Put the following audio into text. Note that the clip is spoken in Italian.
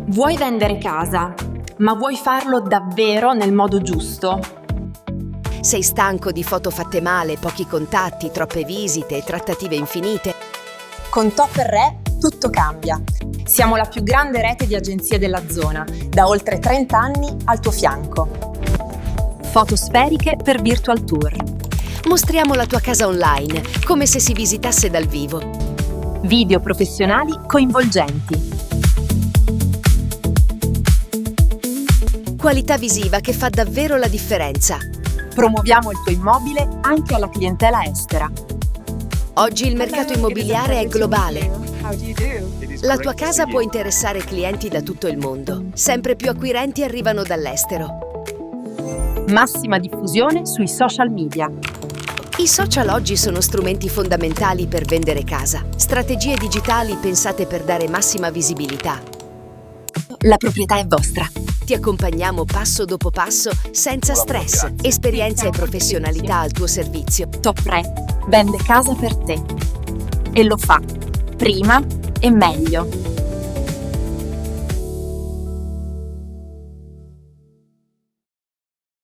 Vuoi vendere casa, ma vuoi farlo davvero nel modo giusto? Sei stanco di foto fatte male, pochi contatti, troppe visite, trattative infinite? Con Top Re tutto cambia. Siamo la più grande rete di agenzie della zona, da oltre 30 anni al tuo fianco. Foto sferiche per virtual tour. Mostriamo la tua casa online, come se si visitasse dal vivo. Video professionali coinvolgenti. Qualità visiva che fa davvero la differenza. Promuoviamo il tuo immobile anche alla clientela estera. Oggi il mercato immobiliare è globale. La tua casa può interessare clienti da tutto il mondo. Sempre più acquirenti arrivano dall'estero. Massima diffusione sui social media. I social oggi sono strumenti fondamentali per vendere casa. Strategie digitali pensate per dare massima visibilità. La proprietà è vostra. Ti accompagniamo passo dopo passo, senza stress. Esperienza e professionalità al tuo servizio. Top Re vende casa per te. E lo fa prima e meglio.